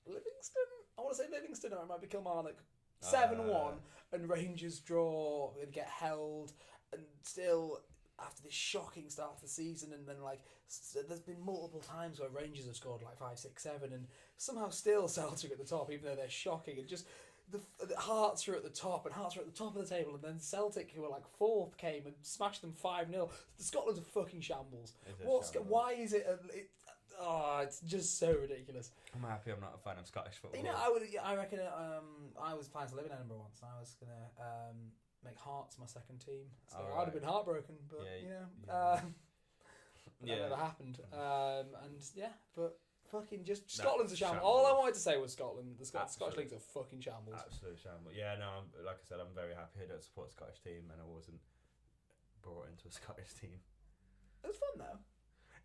[SPEAKER 1] Livingston? I want to say Livingston, or it might be Kilmarnock. 7-1, and Rangers draw and get held, and still after this shocking start to the season, and then like there's been multiple times where Rangers have scored like 5, 6, 7, and somehow still Celtic at the top, even though they're shocking, and just the Hearts are at the top, and Hearts are at the top of the table, and then Celtic, who were like 4th, came and smashed them 5-0. Scotland's a fucking shambles. Why is it? It's just so ridiculous.
[SPEAKER 2] I'm happy I'm not a fan of Scottish football.
[SPEAKER 1] You know, I reckon I was planning to live in Edinburgh once, and I was gonna make Hearts my second team. So
[SPEAKER 2] All
[SPEAKER 1] I'd have
[SPEAKER 2] right.
[SPEAKER 1] been heartbroken, but
[SPEAKER 2] Yeah,
[SPEAKER 1] that
[SPEAKER 2] Yeah.
[SPEAKER 1] never happened. And yeah, but fucking just
[SPEAKER 2] That's
[SPEAKER 1] Scotland's a shambles.
[SPEAKER 2] shambles.
[SPEAKER 1] All I wanted to say was Scotland. The Scottish
[SPEAKER 2] Absolute-
[SPEAKER 1] League's a fucking shambles.
[SPEAKER 2] Absolute shambles. Yeah, no, like I said, I'm very happy I don't support a Scottish team, and I wasn't brought into a Scottish team.
[SPEAKER 1] It was fun though.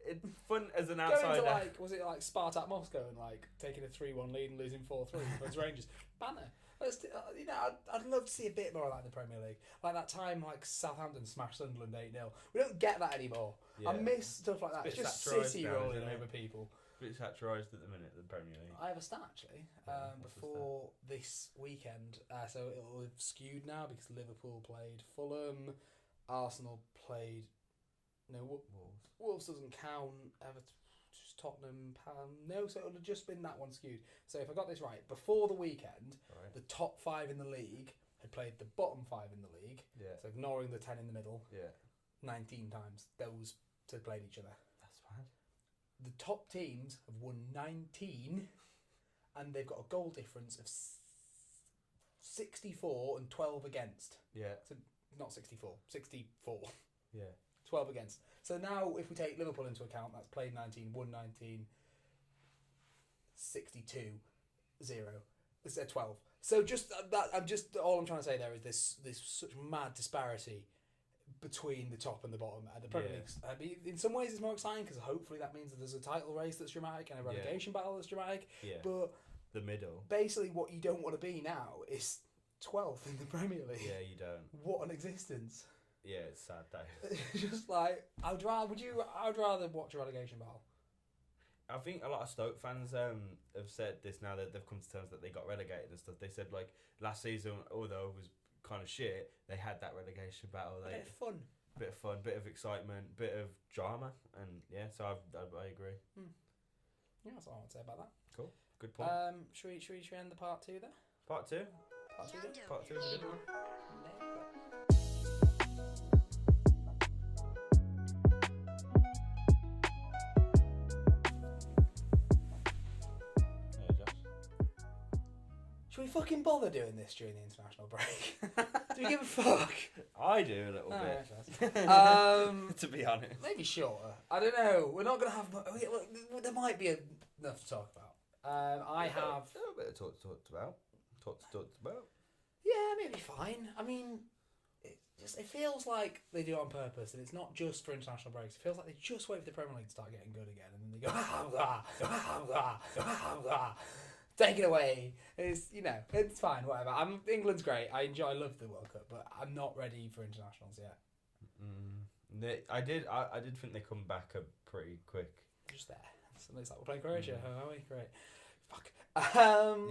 [SPEAKER 2] It's fun as an
[SPEAKER 1] Going
[SPEAKER 2] outsider.
[SPEAKER 1] to was it like Spartak Moscow and like taking a 3-1 lead and losing 4-3 against Rangers? Banner. I'd love to see a bit more of that in the Premier League. Like that time, like Southampton smashed Sunderland 8-0. We don't get that anymore.
[SPEAKER 2] Yeah.
[SPEAKER 1] I miss stuff like that.
[SPEAKER 2] It's
[SPEAKER 1] It's
[SPEAKER 2] a bit
[SPEAKER 1] just
[SPEAKER 2] satirised
[SPEAKER 1] City
[SPEAKER 2] now,
[SPEAKER 1] rolling
[SPEAKER 2] isn't it?
[SPEAKER 1] over people.
[SPEAKER 2] A bit satirised at the minute, the Premier League.
[SPEAKER 1] I have a stat actually
[SPEAKER 2] What's the
[SPEAKER 1] before this weekend, so it'll have skewed now because Liverpool played Fulham, Arsenal played. No, Wolves doesn't count. Everton, just Tottenham, no. So it'll have just been that one skewed. So if I got this right, before the weekend,
[SPEAKER 2] Right.
[SPEAKER 1] the top 5 in the league had played the bottom 5 in the league.
[SPEAKER 2] Yeah.
[SPEAKER 1] So ignoring the 10 in the middle,
[SPEAKER 2] Yeah.
[SPEAKER 1] 19 times those had played each other.
[SPEAKER 2] That's bad.
[SPEAKER 1] The top teams have won 19, and they've got a goal difference of 64 and 12 against.
[SPEAKER 2] Yeah.
[SPEAKER 1] So not 64, 64.
[SPEAKER 2] Yeah.
[SPEAKER 1] 12 against. So now, if we take Liverpool into account, that's played 19, won 19, 62, 0. It's 12. So just that. All I'm trying to say there is this such mad disparity between the top and the bottom. And the Premier League, in some ways, it's more exciting because hopefully that means that there's a title race that's dramatic and a relegation battle that's dramatic.
[SPEAKER 2] Yeah.
[SPEAKER 1] But
[SPEAKER 2] The middle.
[SPEAKER 1] basically, what you don't want to be now is 12th in the Premier League.
[SPEAKER 2] Yeah, you don't.
[SPEAKER 1] What an existence.
[SPEAKER 2] Yeah, it's sad though.
[SPEAKER 1] Just like I'd rather watch a relegation battle.
[SPEAKER 2] I think a lot of Stoke fans have said this now that they've come to terms that they got relegated and stuff. They said like last season, although it was kind of shit, they had that relegation battle.
[SPEAKER 1] A bit of fun.
[SPEAKER 2] Bit of fun, bit of excitement, bit of drama, and yeah, so I agree.
[SPEAKER 1] Yeah, that's all I want to say about that.
[SPEAKER 2] Cool, good point.
[SPEAKER 1] Should we end the part 2 there?
[SPEAKER 2] Part 2.
[SPEAKER 1] Part 2 then?
[SPEAKER 2] Part 2 is a good one. Hey, Josh.
[SPEAKER 1] Should we fucking bother doing this during the international break? Do we give a fuck?
[SPEAKER 2] I do a little
[SPEAKER 1] Oh,
[SPEAKER 2] bit.
[SPEAKER 1] yeah,
[SPEAKER 2] To be honest.
[SPEAKER 1] maybe shorter. I don't know. We're not going to have... There might be enough to talk about. I have...
[SPEAKER 2] A little bit of talked about. Talked about.
[SPEAKER 1] Yeah, maybe fine. I mean, it feels like they do it on purpose, and it's not just for international breaks. It feels like they just wait for the Premier League to start getting good again, and then they go, take it away. It's it's fine, whatever. England's great. I love the World Cup, but I'm not ready for internationals yet.
[SPEAKER 2] I did think they come back up pretty quick.
[SPEAKER 1] Just there. So it's like we're playing Croatia, are we? Great. Fuck.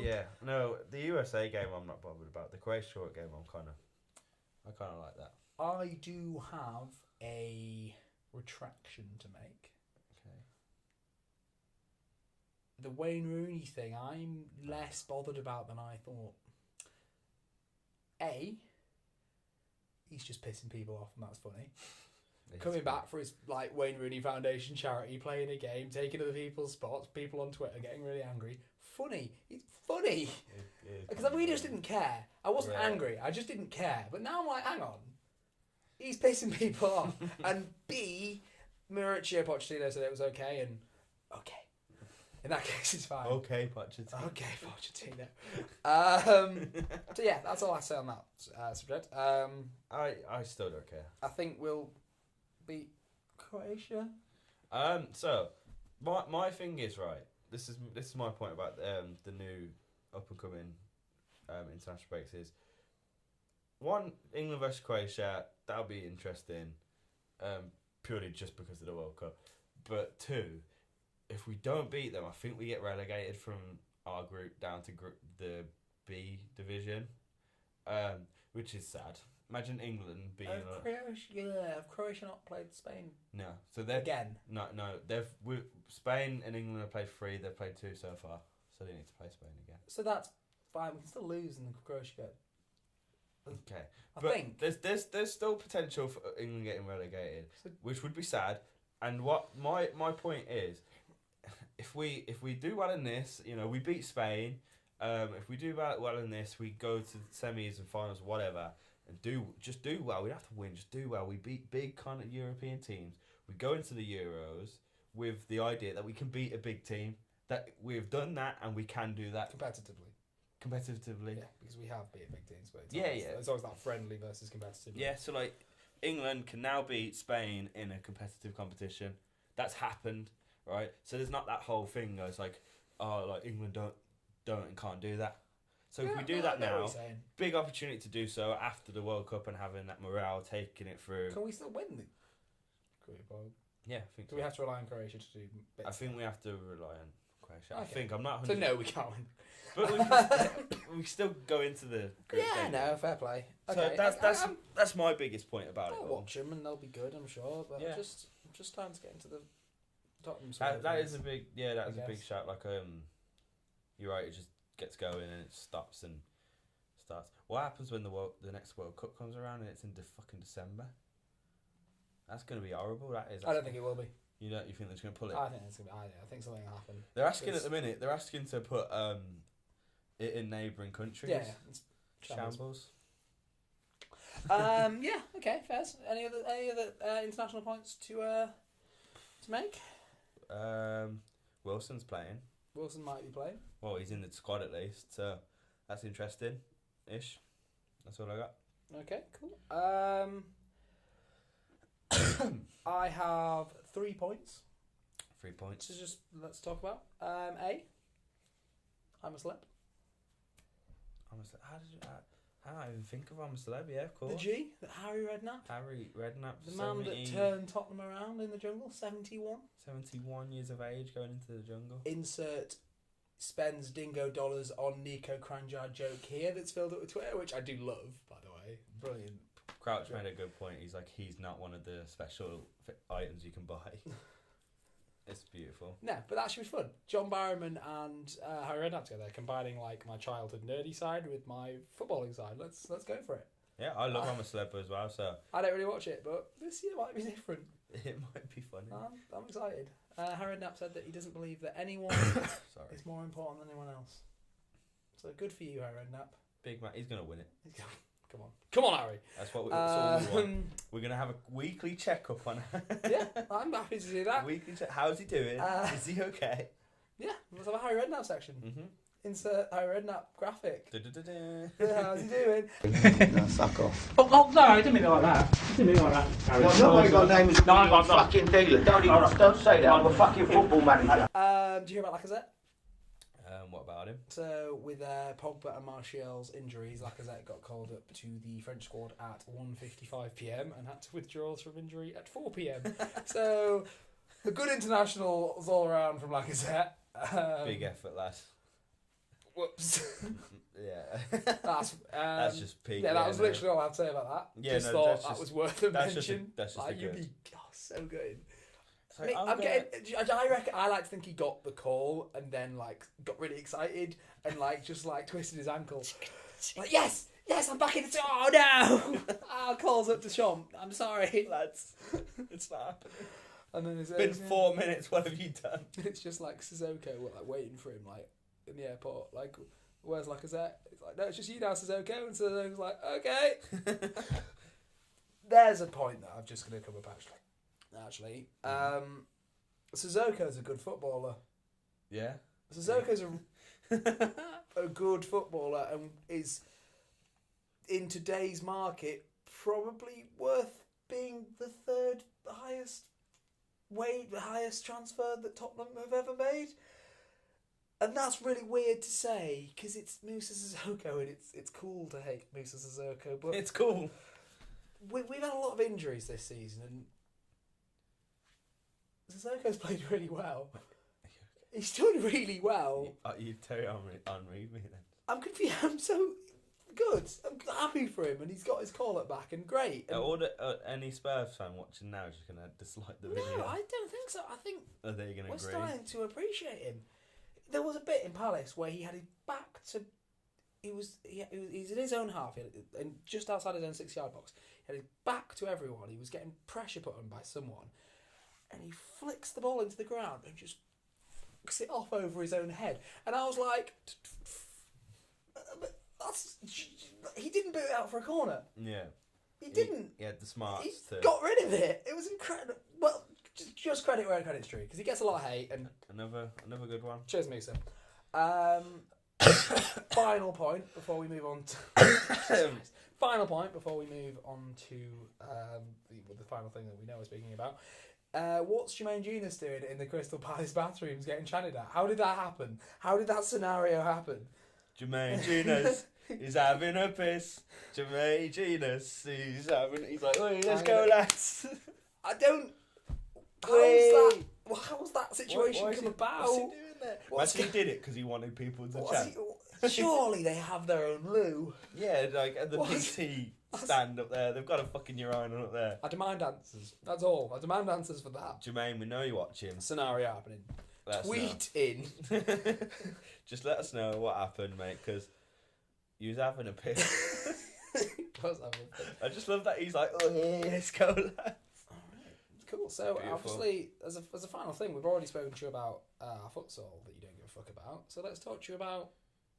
[SPEAKER 2] Yeah, no, the USA game I'm not bothered about. The Croatia game I kind of like that.
[SPEAKER 1] I do have a retraction to make.
[SPEAKER 2] Okay.
[SPEAKER 1] The Wayne Rooney thing, I'm less bothered about than I thought. He's just pissing people off, and that's funny. Coming back for his Wayne Rooney Foundation charity, playing a game, taking other people's spots, people on Twitter getting really angry. Funny. It's funny. Because we just didn't care. I wasn't angry. I just didn't care. But now I'm like, hang on. He's pissing people off. And B, Mauricio Pochettino said it was okay, and okay. In that case, it's fine.
[SPEAKER 2] Okay, Pochettino.
[SPEAKER 1] Okay, Pochettino. So yeah, that's all I say on that subject.
[SPEAKER 2] I still don't care.
[SPEAKER 1] I think we'll beat Croatia.
[SPEAKER 2] So my thing is right. This is my point about the new up and coming international breaks is one, England versus Croatia, that'll be interesting, purely just because of the World Cup. But two, if we don't beat them, I think we get relegated from our group down to the B division, which is sad. Imagine England being
[SPEAKER 1] Have Croatia not played Spain?
[SPEAKER 2] no. So they're
[SPEAKER 1] Again?
[SPEAKER 2] No. Spain and England have played 3. They've played 2 so far, so they need to play Spain again.
[SPEAKER 1] So that's fine. We can still lose in the Croatia game.
[SPEAKER 2] Okay,
[SPEAKER 1] I
[SPEAKER 2] but
[SPEAKER 1] think.
[SPEAKER 2] there's still potential for England getting relegated,
[SPEAKER 1] So-
[SPEAKER 2] which would be sad. And what my point is, if we do well in this, we beat Spain. If we do well in this, we go to the semis and finals, whatever. and do well. We have to win. Just do well. We beat big kind of European teams. We go into the Euros with the idea that we can beat a big team. That we've done that and we can do that
[SPEAKER 1] competitively.
[SPEAKER 2] Yeah,
[SPEAKER 1] because we have beat big teams, but
[SPEAKER 2] it's
[SPEAKER 1] always that friendly versus competitive.
[SPEAKER 2] Yeah, so like England can now beat Spain in a competitive competition. That's happened, right? So there's not that whole thing where it's like, oh, like England don't and can't do that. So if we do that now, big opportunity to do so after the World Cup and having that morale, taking it through.
[SPEAKER 1] Can we still win the group?
[SPEAKER 2] Yeah, I think.
[SPEAKER 1] Do we have to rely on Croatia to do bits?
[SPEAKER 2] I think we have to rely on Croatia.
[SPEAKER 1] Okay.
[SPEAKER 2] I think I'm not.
[SPEAKER 1] So no, we can't win.
[SPEAKER 2] But we still go into the group.
[SPEAKER 1] Yeah, no, fair play.
[SPEAKER 2] Okay, so that's my biggest point about it.
[SPEAKER 1] I'll watch them and they'll be good, I'm sure. But I'm just trying to get into the Tottenham.
[SPEAKER 2] That is a big big shout. Like you're right. It just gets going and it stops and starts. What happens when the next World Cup comes around and it's in fucking December? That's going to be horrible. That is.
[SPEAKER 1] I don't think it will be.
[SPEAKER 2] You think they're just going to pull it?
[SPEAKER 1] I think it's going to be. I think something will happen.
[SPEAKER 2] They're asking at the minute. They're asking to put it in neighbouring countries.
[SPEAKER 1] Yeah, it's
[SPEAKER 2] shambles.
[SPEAKER 1] Yeah. Okay. Fair. Any other international points to make?
[SPEAKER 2] Wilson's playing.
[SPEAKER 1] Wilson might be playing.
[SPEAKER 2] Well, he's in the squad at least, so that's interesting-ish. That's all I got.
[SPEAKER 1] Okay. Cool. I have 3 points.
[SPEAKER 2] 3 points.
[SPEAKER 1] So just let's talk about A. I'm a celeb.
[SPEAKER 2] How did I even think of I'm a celeb? Yeah, of course.
[SPEAKER 1] The G, Harry Redknapp.
[SPEAKER 2] The
[SPEAKER 1] man that turned Tottenham around in the jungle. 71.
[SPEAKER 2] 71 years of age going into the jungle.
[SPEAKER 1] Insert spends dingo dollars on Nico Kranjcar joke here that's filled up with Twitter, which I do love, by the way. Brilliant.
[SPEAKER 2] Crouch made a good point. He's like, he's not one of the special items you can buy. It's beautiful.
[SPEAKER 1] No, but that should be fun. John Barrowman and Harry Redknapp together, combining like my childhood nerdy side with my footballing side. Let's go for it.
[SPEAKER 2] Yeah, I love I'm a Celeb as well. So
[SPEAKER 1] I don't really watch it, but this year might be different.
[SPEAKER 2] It might be funny.
[SPEAKER 1] I'm excited. Harry Redknapp said that he doesn't believe that anyone is more important than anyone else. So good for you, Harry Redknapp.
[SPEAKER 2] Big man, he's gonna win it.
[SPEAKER 1] Come on, Harry.
[SPEAKER 2] That's what we want. We're gonna have a weekly checkup on.
[SPEAKER 1] Yeah, I'm happy to do that.
[SPEAKER 2] Weekly check. How's he doing? Is he okay?
[SPEAKER 1] Yeah, let's have a Harry Redknapp section.
[SPEAKER 2] Mm-hmm.
[SPEAKER 1] Insert Harry Redknapp graphic. How's he doing?
[SPEAKER 3] No, fuck off.
[SPEAKER 4] Oh, no, I didn't mean it like that. I didn't mean it like that.
[SPEAKER 3] Well, nobody got name as a fucking dealer. Don't say that. I'm a fucking football manager.
[SPEAKER 1] Do you hear about Lacazette?
[SPEAKER 2] What about him?
[SPEAKER 1] So, with Pogba and Martial's injuries, Lacazette got called up to the French squad at 1:55 p.m. and had to withdraw from injury at 4 p.m. So, a good internationals all around from Lacazette.
[SPEAKER 2] Big effort, lad.
[SPEAKER 1] Whoops.
[SPEAKER 2] Yeah.
[SPEAKER 1] That's
[SPEAKER 2] just peak.
[SPEAKER 1] Yeah, that was literally all I had to say about that.
[SPEAKER 2] Yeah,
[SPEAKER 1] just thought that was worth a mention.
[SPEAKER 2] That's just
[SPEAKER 1] you'd be so good.
[SPEAKER 2] So
[SPEAKER 1] I reckon I like to think he got the call and then like got really excited and like just like twisted his ankle. Like yes, I'm back in the team. Oh no! Calls up to Sean. I'm sorry, lads.
[SPEAKER 2] It's not happening.
[SPEAKER 1] And then
[SPEAKER 2] it's been 4 minutes. What have you done?
[SPEAKER 1] It's just like Sissoko, like waiting for him, like in the airport. Like, where's Lacazette? It's like, no, it's just you now, Sissoko. And Sissoko's like, okay. There's a point that I'm just going to come up actually. Sissoko's a good footballer.
[SPEAKER 2] Yeah.
[SPEAKER 1] Sissoko's a good footballer and is in today's market probably worth being the third highest transfer that Tottenham have ever made. And that's really weird to say because it's Moussa Sissoko and it's cool to hate Moussa Sissoko, but
[SPEAKER 2] it's cool.
[SPEAKER 1] We've had a lot of injuries this season and Sissoko's played really well. He's done really well.
[SPEAKER 2] You Terry Henry me then.
[SPEAKER 1] I'm confused. I'm so good. I'm happy for him, and he's got his call-up back, and great. And
[SPEAKER 2] Any Spurs fan watching now is just going to dislike the video?
[SPEAKER 1] No, I don't think so. I think
[SPEAKER 2] are they going to agree?
[SPEAKER 1] We're starting to appreciate him. There was a bit in Palace where he had his back to. He's in his own half, and just outside his own 6-yard box. He had his back to everyone. He was getting pressure put on by someone, and he flicks the ball into the ground and just fucks it off over his own head. And I was like, He didn't boot it out for a corner.
[SPEAKER 2] Yeah.
[SPEAKER 1] He didn't.
[SPEAKER 2] He had the smarts
[SPEAKER 1] He
[SPEAKER 2] to...
[SPEAKER 1] got rid of it. It was incredible. Well, just credit where credit's due, because he gets a lot of hate. And
[SPEAKER 2] Another good one.
[SPEAKER 1] cheers, Musa. Final point before we move on to... Final point before we move on to the final thing that we know we're speaking about. What's Jermaine Genius doing in the Crystal Palace bathrooms getting chanted at? How did that happen? How did that scenario happen?
[SPEAKER 2] Jermaine Genius is having a piss. Jermaine Genius, he's like, "Oi, let's go, lads."
[SPEAKER 1] I don't... How's that situation come about?
[SPEAKER 2] What's he doing there? Imagine he did it because he wanted people to chat.
[SPEAKER 1] Surely they have their own loo.
[SPEAKER 2] Yeah, like at the PT stand up there, they've got a fucking urinal up there.
[SPEAKER 1] I demand answers. That's all. I demand answers for that.
[SPEAKER 2] Jermaine, we know you're watching.
[SPEAKER 1] Scenario happening. Tweet in.
[SPEAKER 2] Just let us know what happened, mate, because you was having a piss. I just love that he's like, "Oh, yeah, let's go, lads."
[SPEAKER 1] Alright, cool. So,
[SPEAKER 2] Beautiful.
[SPEAKER 1] obviously, as a final thing, we've already spoken to you about futsal that you don't give a fuck about. So let's talk to you about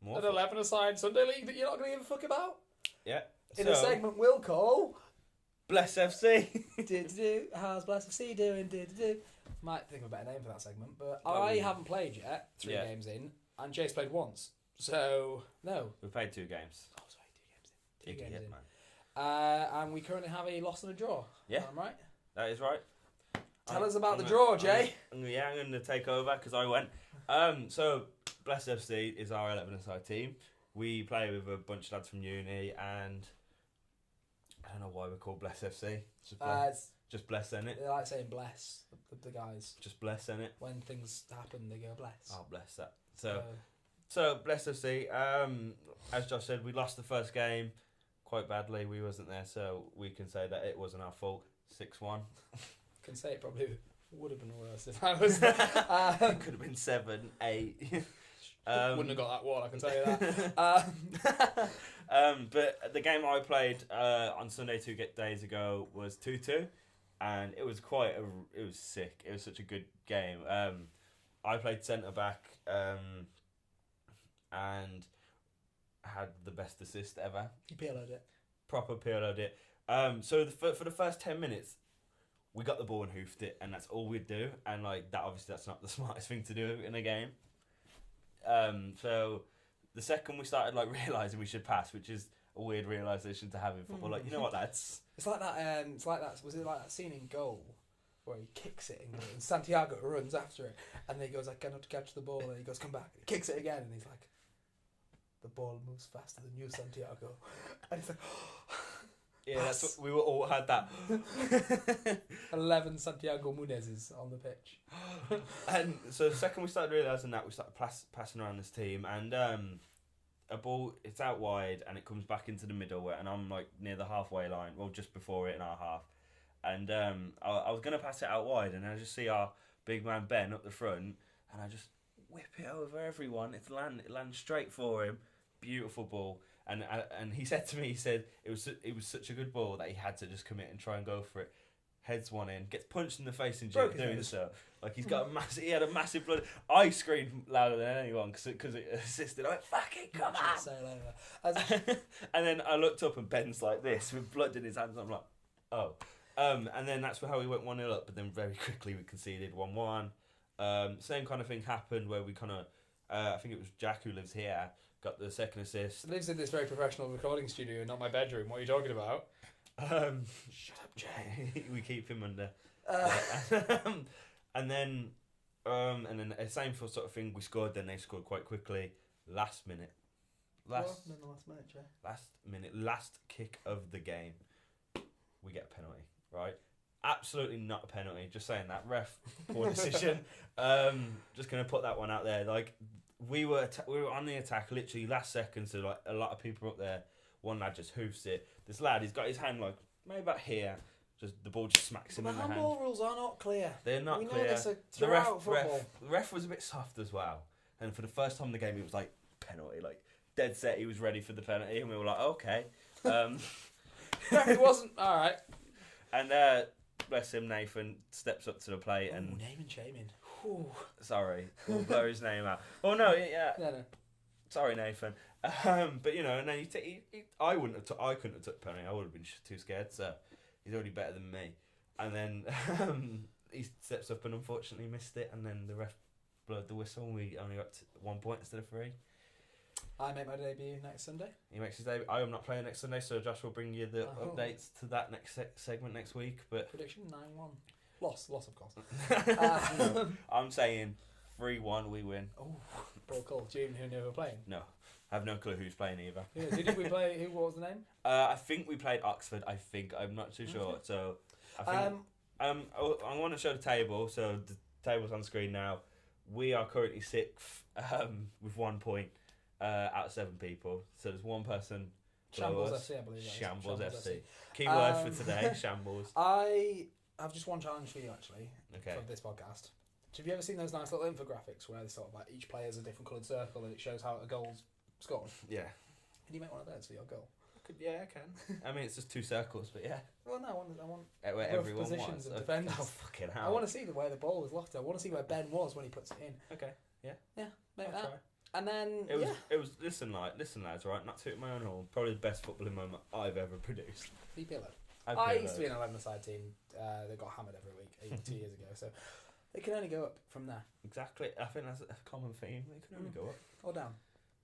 [SPEAKER 2] More
[SPEAKER 1] an 11-a-side Sunday league that you're not going to give a fuck about.
[SPEAKER 2] Yeah.
[SPEAKER 1] In a segment we'll call...
[SPEAKER 2] Bless FC.
[SPEAKER 1] Do. How's Bless FC doing? Do. Might think of a better name for that segment, but I haven't played yet. 3 games in, and Jake's played once. So no,
[SPEAKER 2] We played 2 games.
[SPEAKER 1] oh sorry, 2 games in. 2 games in.
[SPEAKER 2] Man.
[SPEAKER 1] And we currently have a loss and a draw.
[SPEAKER 2] Yeah.
[SPEAKER 1] Am I right?
[SPEAKER 2] That is right.
[SPEAKER 1] Tell us about the draw, Jay.
[SPEAKER 2] I'm going to take over because I went. So Bless FC is our 11-a-side team. We play with a bunch of lads from uni, and I don't know why we're called Bless FC. Just bless, innit?
[SPEAKER 1] They like saying bless, the guys.
[SPEAKER 2] Just bless, innit?
[SPEAKER 1] When things happen, they go bless.
[SPEAKER 2] Oh, bless that. So Bless FC, as Josh said, we lost the first game quite badly. We wasn't there, so we can say that it wasn't our fault. 6-1.
[SPEAKER 1] Can say it probably would have been worse if I was there.
[SPEAKER 2] It could have been 7, 8.
[SPEAKER 1] Wouldn't have got that one, I can tell you that.
[SPEAKER 2] But the game I played on Sunday 2 days ago was 2-2, and it was it was sick. It was such a good game. I played centre back and had the best assist ever.
[SPEAKER 1] You PLO'd it.
[SPEAKER 2] Proper PLO'd it. So for the first 10 minutes, we got the ball and hoofed it, and that's all we'd do. And like that, obviously, that's not the smartest thing to do in a game. So the second we started like realising we should pass, which is a weird realisation to have in football. Like, you know what, lads?
[SPEAKER 1] It's like that. Was it like that scene in Goal where he kicks it and Santiago runs after it, and then he goes, "I cannot catch the ball," and he goes, "Come back." He kicks it again, and he's like, "The ball moves faster than you, Santiago," and he's like,
[SPEAKER 2] Yeah, that's what we all had that.
[SPEAKER 1] 11 Santiago Munezes on the pitch.
[SPEAKER 2] And so the second we started realising that, we started passing around this team, and a ball, it's out wide and it comes back into the middle, and I'm like near the halfway line, well, just before it in our half, and I was going to pass it out wide, and I just see our big man Ben up the front, and I just whip it over everyone. It lands straight for him. Beautiful ball. And he said to me, he said it was such a good ball that he had to just commit and try and go for it. Heads one in, gets punched in the face in Jake doing so. Like he had a massive blood. I screamed louder than anyone because it assisted. I went, "Fucking come on!" And then I looked up and Ben's like this with blood in his hands. I'm like, oh. And then that's how we went 1-0 up. But then very quickly we conceded 1-1. Same kind of thing happened where we kind of, I think it was Jack who lives here. Got the second assist.
[SPEAKER 1] He lives in this very professional recording studio and not my bedroom. What are you talking about? Shut up, Jay.
[SPEAKER 2] We keep him under. And then the same sort of thing. We scored. Then they scored quite quickly. Last minute. Last minute. Last kick of the game. We get a penalty. Right. Absolutely not a penalty. Just saying that. Ref, poor decision. Just gonna put that one out there. Like. We were on the attack literally last second, so like a lot of people up there. One lad just hoofs it. This lad, he's got his hand like maybe about here. Just the ball just smacks him in the hand.
[SPEAKER 1] The handball rules are not clear.
[SPEAKER 2] They're not
[SPEAKER 1] we
[SPEAKER 2] clear.
[SPEAKER 1] Know this throughout football.
[SPEAKER 2] The ref was a bit soft as well, and for the first time in the game, he was like penalty, like dead set. He was ready for the penalty, and we were like, okay.
[SPEAKER 1] It wasn't all right.
[SPEAKER 2] And bless him, Nathan steps up to the plate and
[SPEAKER 1] naming shaming.
[SPEAKER 2] Sorry, we'll blur his name out. Oh no, yeah.
[SPEAKER 1] No.
[SPEAKER 2] Sorry, Nathan. But you know, and then I couldn't have took the penalty. I would have been too scared. So he's already better than me. And then he steps up and unfortunately missed it. And then the ref blowed the whistle. And we only got 1 point instead of 3.
[SPEAKER 1] I make my debut next Sunday.
[SPEAKER 2] He makes his debut. I am not playing next Sunday, so Josh will bring you the updates to that next segment next week. But
[SPEAKER 1] prediction 9-1. Loss of course.
[SPEAKER 2] I'm saying 3-1. We win.
[SPEAKER 1] Oh, ball call. Do you even know who we're playing?
[SPEAKER 2] No. I have no clue who's playing either.
[SPEAKER 1] Who did we play? What was the name?
[SPEAKER 2] I think we played Oxford. I'm not too sure. So I think I want to show the table. So the table's on screen now. We are currently 6th with 1 point out of 7 people. So there's one person.
[SPEAKER 1] Shambles FC, I believe.
[SPEAKER 2] Shambles FC. Key word for today: shambles.
[SPEAKER 1] I have just one challenge for you actually.
[SPEAKER 2] Okay.
[SPEAKER 1] For this podcast. Have you ever seen those nice little infographics where they sort of like each player's a different coloured circle and it shows how a goal's scored?
[SPEAKER 2] Yeah.
[SPEAKER 1] Can you make one of those for your goal?
[SPEAKER 2] I can. I mean, it's just 2 circles, but yeah.
[SPEAKER 1] Well, no, I want
[SPEAKER 2] where everyone
[SPEAKER 1] positions
[SPEAKER 2] was.
[SPEAKER 1] of defenders.
[SPEAKER 2] Oh, fucking hell.
[SPEAKER 1] I want to see where the ball was locked. I want to see where Ben was when he puts it in.
[SPEAKER 2] Okay. Yeah.
[SPEAKER 1] Yeah, maybe
[SPEAKER 2] I'll
[SPEAKER 1] that.
[SPEAKER 2] try.
[SPEAKER 1] And then
[SPEAKER 2] It was. Listen, lads. Right, not tooting my own horn. Probably the best footballing moment I've ever produced.
[SPEAKER 1] Be pillowed. I used to be an 11-a-side team. They got hammered every week 2 years ago, so it can only go up from there.
[SPEAKER 2] Exactly. I think that's a common theme. It can only go up
[SPEAKER 1] or down,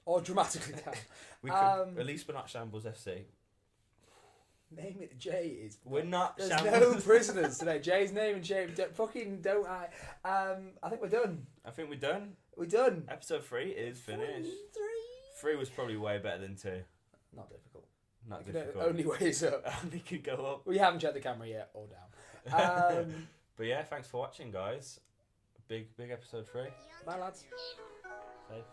[SPEAKER 1] or dramatically down.
[SPEAKER 2] We could, at least we're not Shambles FC.
[SPEAKER 1] Name it. Jay is.
[SPEAKER 2] We're not.
[SPEAKER 1] There's
[SPEAKER 2] Shambles.
[SPEAKER 1] no prisoners today. Jay's name and shame. Don't I? I think we're done.
[SPEAKER 2] I think we're done.
[SPEAKER 1] We're done.
[SPEAKER 2] Episode 3 is finished. 3 was probably way better than 2.
[SPEAKER 1] Not difficult.
[SPEAKER 2] Not
[SPEAKER 1] The
[SPEAKER 2] difficult.
[SPEAKER 1] only way is up.
[SPEAKER 2] Only could go up.
[SPEAKER 1] We haven't checked the camera yet or down.
[SPEAKER 2] But yeah, thanks for watching, guys. Big episode 3.
[SPEAKER 1] Bye, lads.
[SPEAKER 2] Safe.